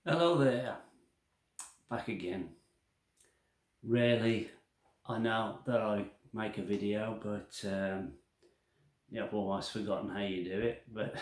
Hello there, back again. Rarely I know that I make a video, but yeah, I've almost forgotten how you do it. But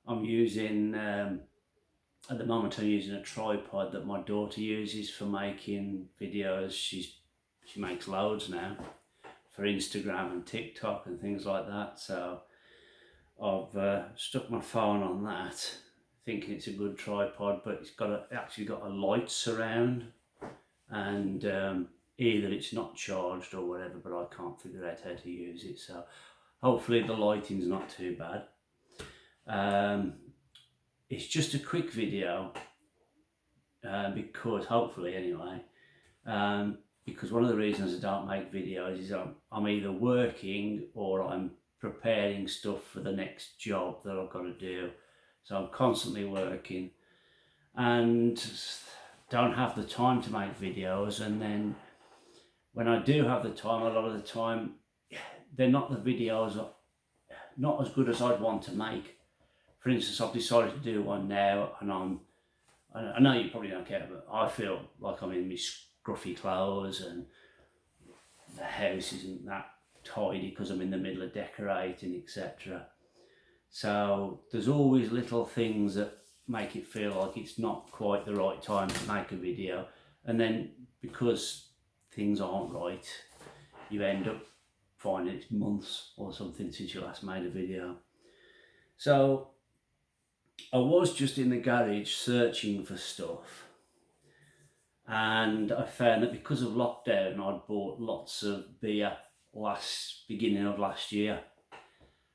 I'm using, at the moment, I'm using a tripod that my daughter uses for making videos. She makes loads now for Instagram and TikTok and things like that. So I've stuck my phone on that, thinking it's a good tripod, but actually got a light surround, and either it's not charged or whatever, but I can't figure out how to use it. So hopefully the lighting's not too bad. It's just a quick video, because hopefully anyway, because one of the reasons I don't make videos is I'm either working or I'm preparing stuff for the next job that I've got to do. So I'm constantly working and don't have the time to make videos, and then when I do have the time, a lot of the time they're not the videos, not as good as I'd want to make. For instance, I've decided to do one now, and I know you probably don't care, but I feel like I'm in my scruffy clothes and the house isn't that tidy because I'm in the middle of decorating, etc. So there's always little things that make it feel like it's not quite the right time to make a video, and then because things aren't right, you end up finding it's months or something since you last made a video. So I was just in the garage searching for stuff, and I found that because of lockdown I'd bought lots of beer beginning of last year,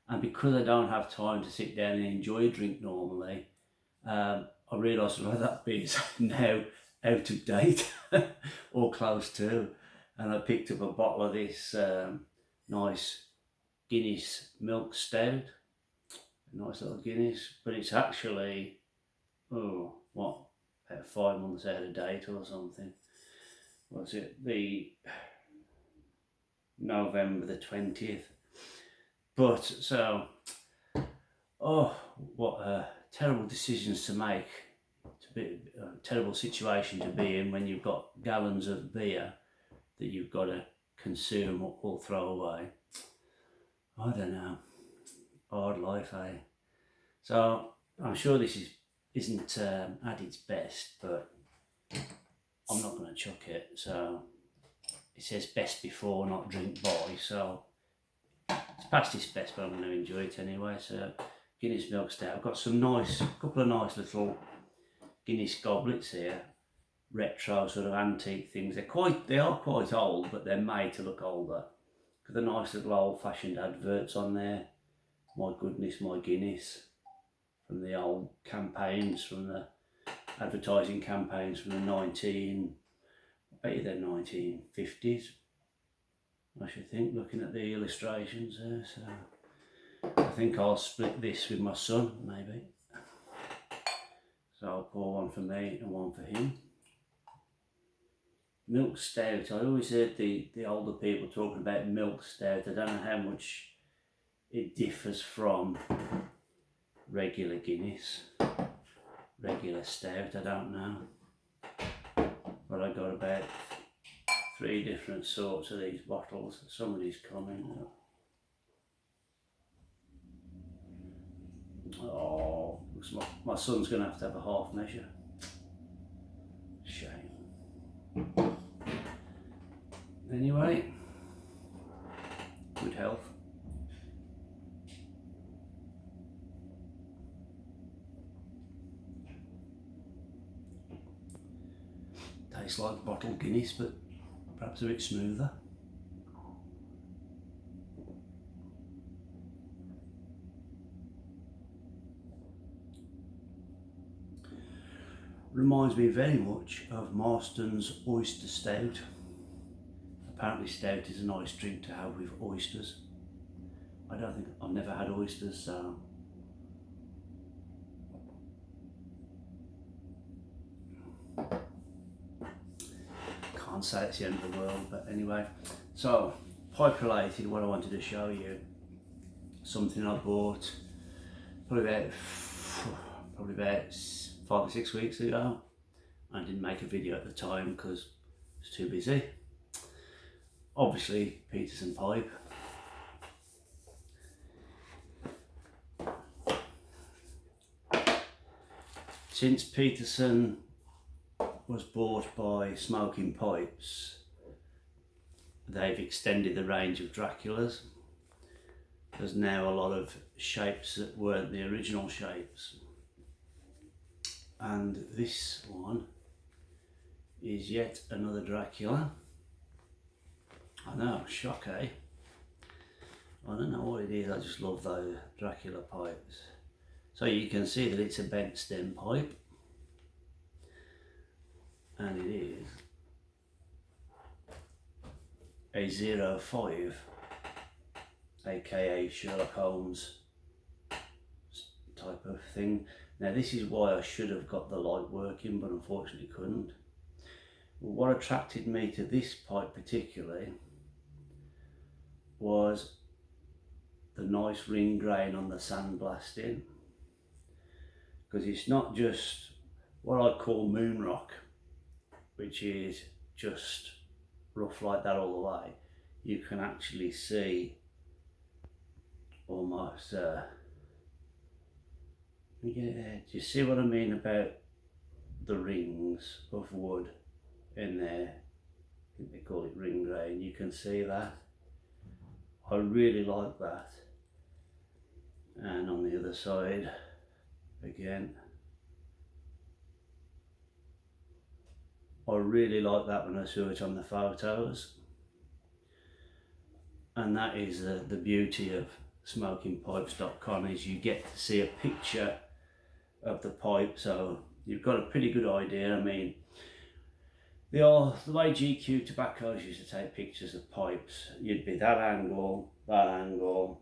and because I don't have time to sit down and enjoy a drink normally, I realised a lot of that beer's now out of date or close to, and I picked up a bottle of this nice Guinness milk stout, a nice little Guinness, but it's actually, about 5 months out of date or something. Was it the November the 20th? But so, what terrible decisions to make, a terrible situation to be in when you've got gallons of beer that you've got to consume or throw away. I don't know, hard life, eh? So I'm sure this isn't at its best, but I'm not going to chuck it. So it says best before, not drink by, so it's past its best, but I'm going to enjoy it anyway. So Guinness milk stout. I've got couple of nice little Guinness goblets here, retro sort of antique things. They are quite old, but they're made to look older. Got the nice little old-fashioned adverts on there. My goodness, my Guinness, from the old campaigns, from the advertising campaigns from the 1950s. I should think, looking at the illustrations there. So I think I'll split this with my son, maybe. So I'll pour one for me and one for him. Milk stout. I always heard the older people talking about milk stout. I don't know how much it differs from regular Guinness, regular stout. I don't know. But I got about 3 different sorts of these bottles. Somebody's coming. Oh, looks like my son's going to have a half measure. Shame. Anyway, good health. Tastes like bottled Guinness, but perhaps a bit smoother. Reminds me very much of Marston's oyster stout. Apparently stout is a nice drink to have with oysters. I've never had oysters, so can't say it's the end of the world, but anyway. So, pipe related, what I wanted to show you, something I bought probably about 5 or 6 weeks ago. I didn't make a video at the time because I was too busy. Obviously, Peterson pipe. Since Peterson was bought by Smoking Pipes, they've extended the range of Draculas. There's now a lot of shapes that weren't the original shapes. And this one is yet another Dracula. I know, shock, eh? I don't know what it is, I just love those Dracula pipes. So you can see that it's a bent stem pipe. And it is a 05, aka Sherlock Holmes type of thing. Now this is why I should have got the light working, but unfortunately couldn't. What attracted me to this pipe particularly was the nice ring grain on the sandblasting, because it's not just what I call moon rock, which is just rough like that all the way. You can actually see almost, let me get it there. Do you see what I mean about the rings of wood in there? I think they call it ring grain. You can see that. I really like that. And on the other side, again, I really like that when I saw it on the photos. And that is the beauty of smokingpipes.com, is you get to see a picture of the pipe, so you've got a pretty good idea. I mean, the way GQ tobaccos used to take pictures of pipes, you'd be that angle, that angle,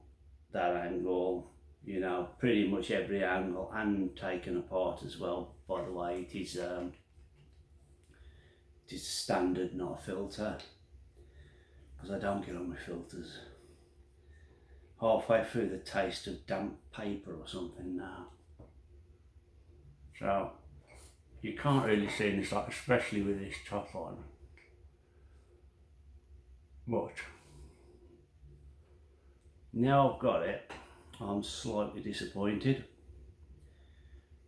that angle, you know, pretty much every angle, and taken apart as well, by the way. It is standard, not a filter, because I don't get on with filters. Halfway through the taste of damp paper or something now. So you can't really see this, like, especially with this top on. But now I've got it, I'm slightly disappointed,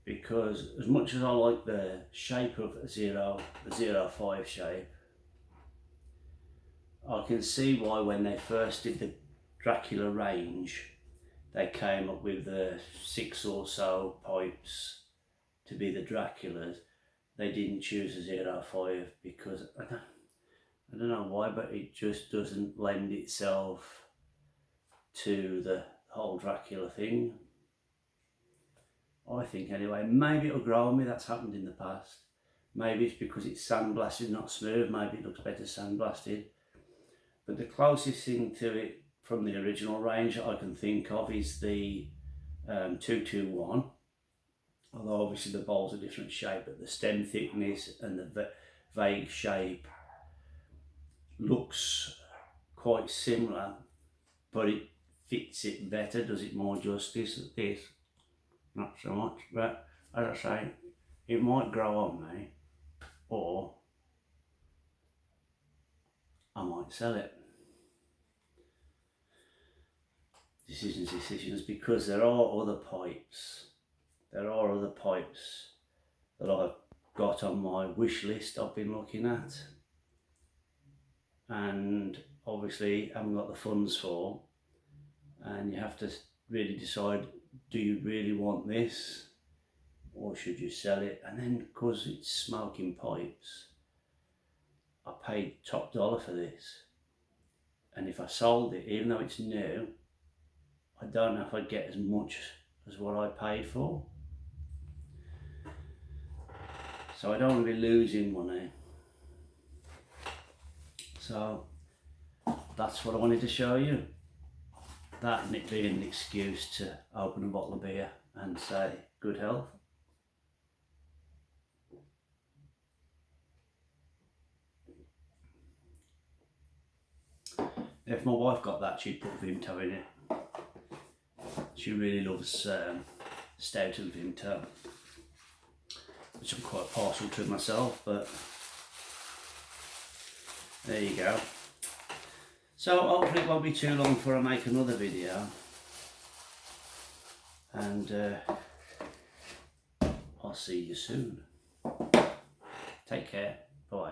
because as much as I like the shape of the 05 shape, I can see why when they first did the Dracula range, they came up with the 6 or so pipes to be the Draculas. They didn't choose a 05 because I don't know why, but it just doesn't lend itself to the whole Dracula thing, I think anyway. Maybe it'll grow on me, that's happened in the past. Maybe it's because it's sandblasted, not smooth, maybe it looks better sandblasted. But the closest thing to it from the original range I can think of is the 221. Although obviously the bowl's a different shape, but the stem thickness and the vague shape looks quite similar, but it fits it better, does it more justice. This, not so much, but as I say, it might grow on me, or I might sell it. Decisions, because there are other pipes. There are other pipes that I've got on my wish list I've been looking at, and obviously haven't got the funds for, and you have to really decide, do you really want this or should you sell it? And then because it's Smoking Pipes, I paid top dollar for this, and if I sold it, even though it's new, I don't know if I'd get as much as what I paid for. So I don't want to be losing money. So that's what I wanted to show you. That and it being an excuse to open a bottle of beer and say good health. If my wife got that, she'd put Vimto in it. She really loves stout and Vimto. which I'm quite partial to myself, but there you go. So hopefully it won't be too long before I make another video, and I'll see you soon. Take care. Bye.